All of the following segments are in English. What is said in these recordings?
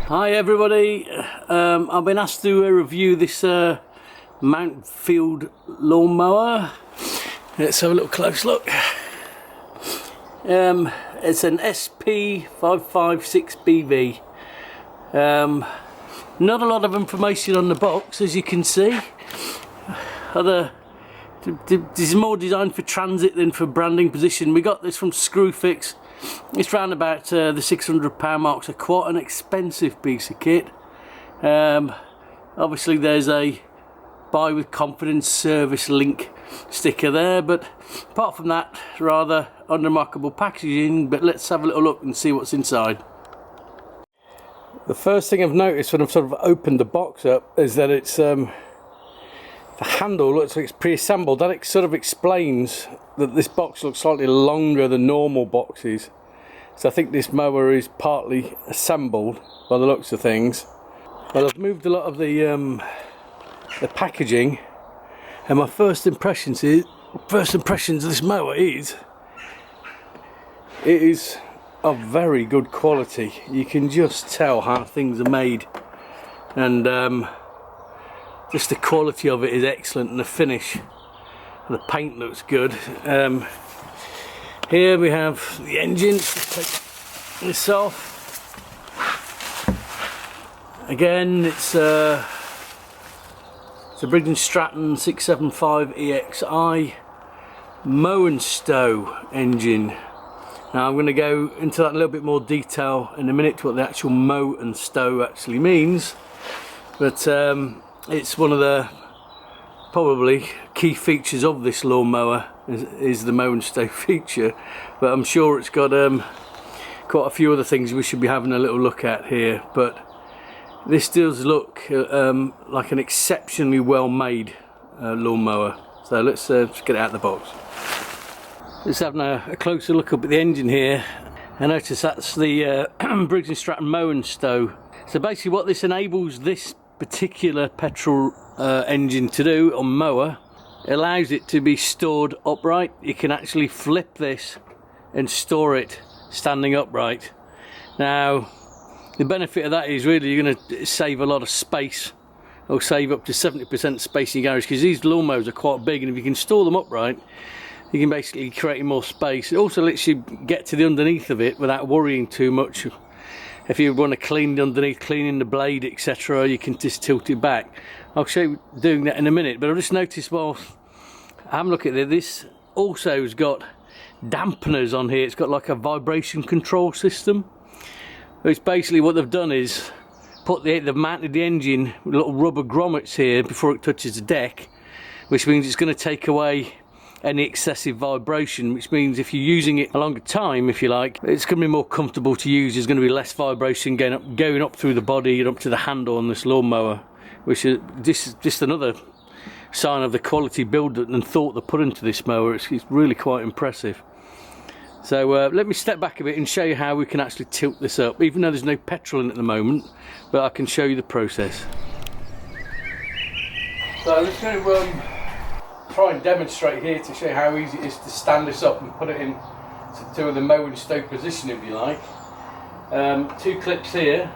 Hi everybody, I've been asked to review this Mountfield lawnmower. Let's have a little close look. It's an SP556 BV. Not a lot of information on the box, as you can see. This is more designed for transit than for branding position. We got this from Screwfix. It's round about the £600 mark, so quite an expensive piece of kit. Obviously there's a buy with confidence service link sticker there, but apart from that, rather unremarkable packaging. But let's have a little look and see what's inside. The first thing I've noticed when I've sort of opened the box up is that it's the handle looks like it's pre-assembled. That it sort of explains that this box looks slightly longer than normal boxes. So I think this mower is partly assembled by the looks of things. But I've moved a lot of the packaging, and my first impressions of this mower is it is of very good quality. You can just tell how things are made, and just the quality of it is excellent, and the finish and the paint looks good. Here we have the engine. Let's take this off. Again, it's a Briggs & Stratton 675 EXI Mow'n'Stow engine. Now I'm going to go into that in a little bit more detail in a minute, what the actual Mow'n'Stow actually means. But it's one of the probably key features of this lawnmower is the Mow'n'Stow feature, but I'm sure it's got quite a few other things we should be having a little look at here. But this does look like an exceptionally well made lawnmower. So let's get it out of the box. Just having a closer look up at the engine here, I notice that's the Briggs & Stratton Mow'n'Stow. So basically what this enables this particular petrol engine to do on mower, allows it to be stored upright. You can actually flip this and store it standing upright. Now the benefit of that is really you're going to save a lot of space, or save up to 70% space in your garage, because these lawnmowers are quite big, and if you can store them upright you can basically create more space. It also lets you get to the underneath of it without worrying too much. If you want to clean the underneath, cleaning the blade, etc., you can just tilt it back. I'll show you doing that in a minute, but I've just noticed while I'm looking at this, also has got dampeners on here. It's got like a vibration control system. It's basically what they've done is they've mounted the engine with little rubber grommets here before it touches the deck, which means it's going to take away any excessive vibration, which means if you're using it a longer time, if you like, it's going to be more comfortable to use. There's going to be less vibration going up through the body and up to the handle on this lawnmower, which is just another sign of the quality build and thought they put into this mower. It's really quite impressive. So let me step back a bit and show you how we can actually tilt this up, even though there's no petrol in it at the moment, but I can show you the process. So let's go try and demonstrate here to show you how easy it is to stand this up and put it in to the Mow'n'Stow position, if you like. Two clips here.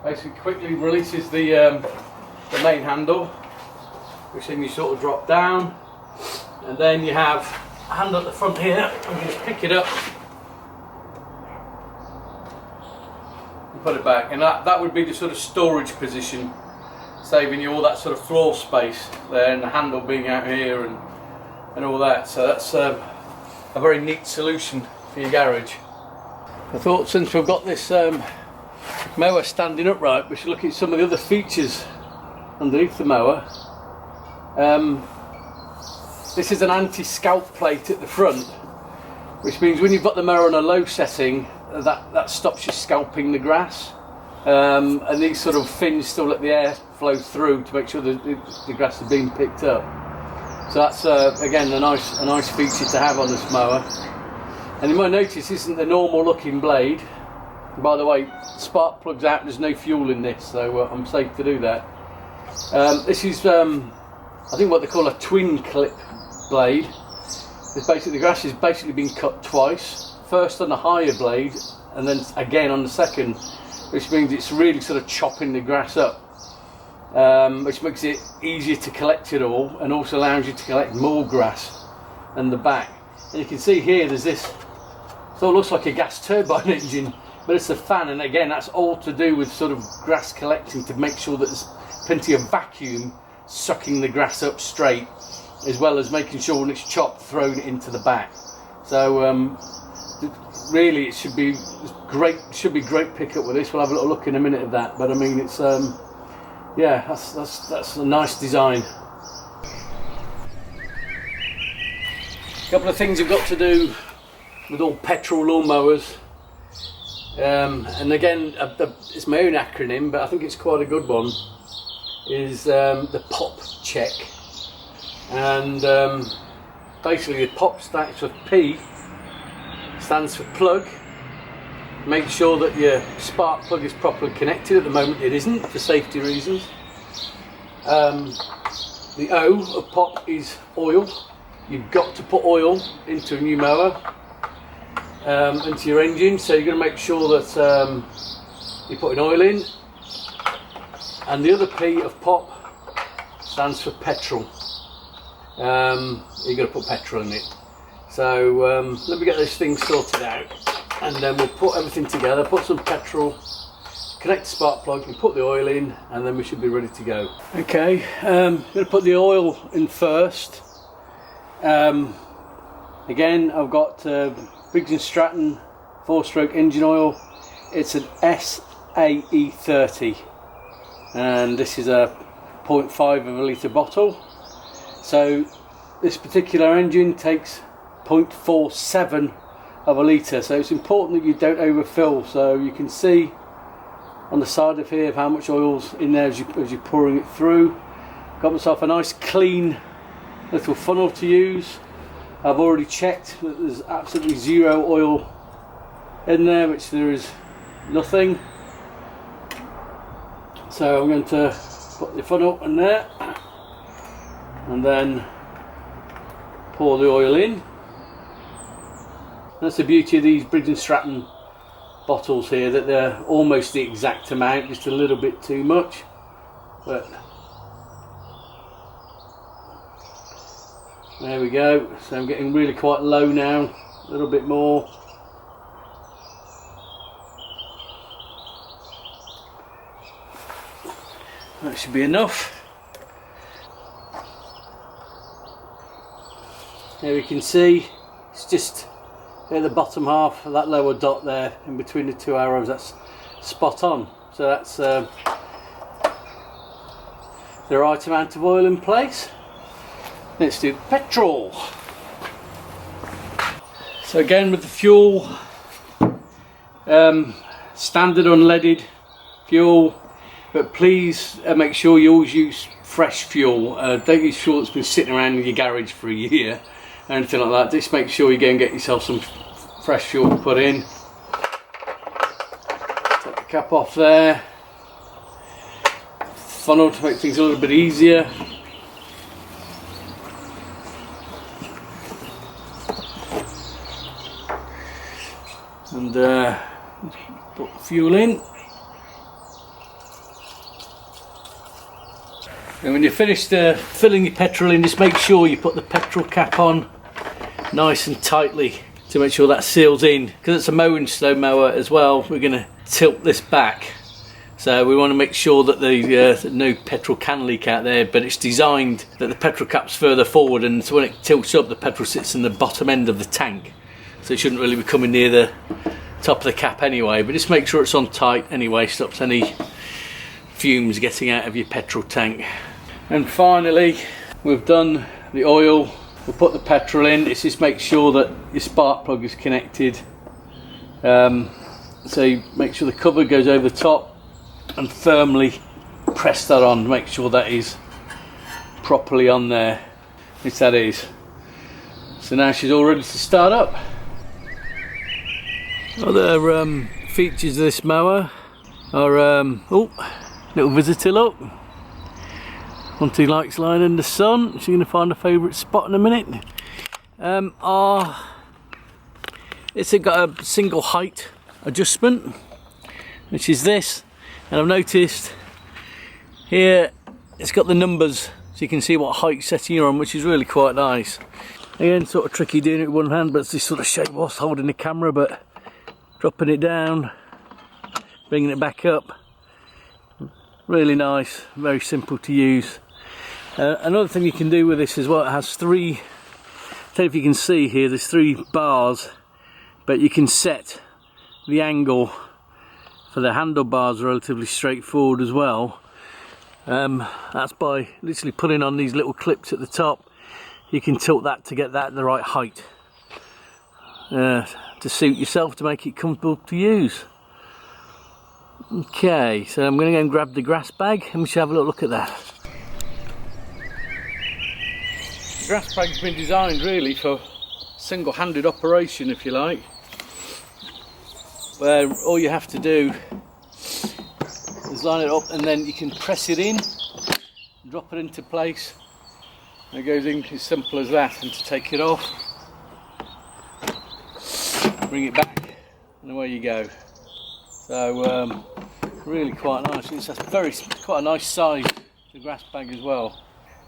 Basically quickly releases the main handle, which then you sort of drop down, and then you have a hand at the front here. You can just pick it up and put it back, and that would be the sort of storage position, saving you all that sort of floor space there, and the handle being out here and all that. So that's a very neat solution for your garage. I thought since we've got this mower standing upright, we should look at some of the other features underneath the mower. This is an anti-scalp plate at the front, which means when you've got the mower on a low setting, that stops you scalping the grass. And these sort of fins still let the air flow through to make sure that the grass is being picked up. So that's again a nice feature to have on this mower. And you might notice this isn't the normal looking blade. By the way, spark plugs out, there's no fuel in this, so I'm safe to do that. This is I think what they call a twin clip blade. It's basically, the grass is basically being cut twice, first on the higher blade and then again on the second. which means it's really sort of chopping the grass up, which makes it easier to collect it all, and also allows you to collect more grass in the back. And you can see here there's this, so it looks like a gas turbine engine, but it's a fan, and again that's all to do with sort of grass collecting, to make sure that there's plenty of vacuum sucking the grass up straight, as well as making sure when it's chopped, thrown into the back. So really it should be great pickup with this. We'll have a little look in a minute at that, but I mean it's yeah, that's a nice design. A couple of things you've got to do with all petrol lawnmowers, and again it's my own acronym, but I think it's quite a good one, is the POP check. And basically the POP stands for P, stands for plug. Make sure that your spark plug is properly connected. At the moment it isn't, for safety reasons. The O of POP is oil. You've got to put oil into a new mower, into your engine, so you're going to make sure that you're putting oil in. And the other P of POP stands for petrol. You're going to put petrol in it. So let me get this thing sorted out, and then we'll put everything together, put some petrol, connect the spark plug and put the oil in, and then we should be ready to go. Okay, I'm going to put the oil in first. Again, I've got Briggs & Stratton 4-stroke engine oil. It's an SAE30, and this is a 0.5 of a litre bottle. So this particular engine takes 0.47 of a litre, so it's important that you don't overfill. So you can see on the side of here how much oil's in there as you're pouring it through. Got myself a nice clean little funnel to use. I've already checked that there's absolutely zero oil in there, which there is nothing. So I'm going to put the funnel in there and then pour the oil in. That's the beauty of these Briggs & Stratton bottles here, that they're almost the exact amount, just a little bit too much. But there we go. So I'm getting really quite low now, a little bit more. That should be enough. There we can see it's just at the bottom half of that lower dot there, in between the two arrows. That's spot on. So that's the right amount of oil in place. Let's do petrol. So again with the fuel, standard unleaded fuel, but please make sure you always use fresh fuel. Don't use fuel that's been sitting around in your garage for a year or anything like that. Just make sure you go and get yourself some fresh fuel to put in. Take the cap off there. Funnel to make things a little bit easier. And put the fuel in. And when you're finished filling your petrol in, just make sure you put the petrol cap on nice and tightly to make sure that seals in. Because it's a Mow'n'Stow mower as well, we're going to tilt this back. So we want to make sure that the no petrol can leak out there, but it's designed that the petrol cap's further forward, and so when it tilts up, the petrol sits in the bottom end of the tank. So it shouldn't really be coming near the top of the cap anyway, but just make sure it's on tight anyway, stops any fumes getting out of your petrol tank. And finally, we've done the oil, we'll put the petrol in. It's just make sure that your spark plug is connected. So you make sure the cover goes over the top and firmly press that on, make sure that is properly on there, which that is. So now she's all ready to start up. Other features of this mower are, oh, little visitor look. One who likes lying in the sun, she's going to find a favourite spot in a minute. It's got a single height adjustment. which is this, and I've noticed here it's got the numbers so you can see what height setting you're on, which is really quite nice. Again, sort of tricky doing it with one hand, but it's this sort of shape whilst holding the camera, but dropping it down, bringing it back up, really nice, very simple to use. Another thing you can do with this as well, it has three, I don't know if you can see here, there's 3 bars, but you can set the angle for the handlebars relatively straightforward as well. That's by literally putting on these little clips at the top. You can tilt that to get that at the right height to suit yourself, to make it comfortable to use. Okay, so I'm going to go and grab the grass bag and we shall have a look at that. The grass bag's been designed really for single-handed operation, if you like, where all you have to do is line it up and then you can press it in, drop it into place. It goes in as simple as that, and to take it off, bring it back, and away you go. So really quite nice. It's quite a nice size, the grass bag as well.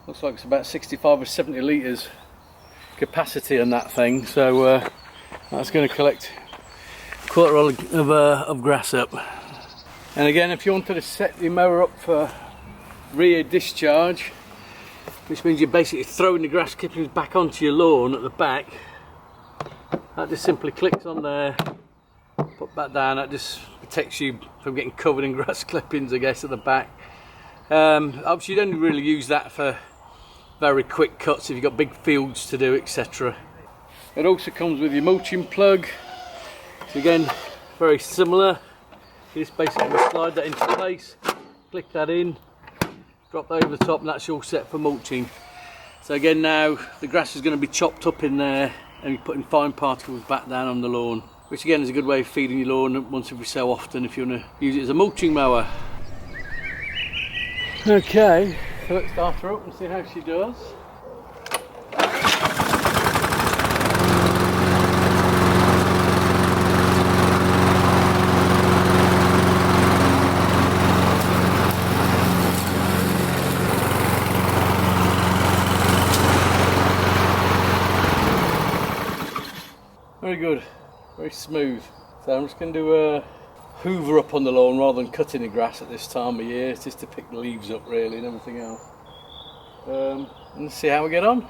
Looks like it's about 65 or 70 litres capacity on that thing, so that's going to collect quite a lot of grass up. And again, if you wanted to set the mower up for rear discharge, which means you're basically throwing the grass clippings back onto your lawn at the back, that just simply clicks on there, put that down. That just protects you from getting covered in grass clippings, I guess, at the back. Obviously you don't really use that for very quick cuts if you've got big fields to do, etc. It also comes with your mulching plug, so again very similar. You just basically slide that into place, click that in, drop that over the top, and that's all set for mulching. So again, now the grass is going to be chopped up in there and you're putting fine particles back down on the lawn, which again is a good way of feeding your lawn once every so often if you want to use it as a mulching mower. Okay, so let's start her up and see how she does. Very good, very smooth. So I'm just going to do a hoover up on the lawn rather than cutting the grass at this time of year. It's just to pick the leaves up really and everything else. And let's see how we get on.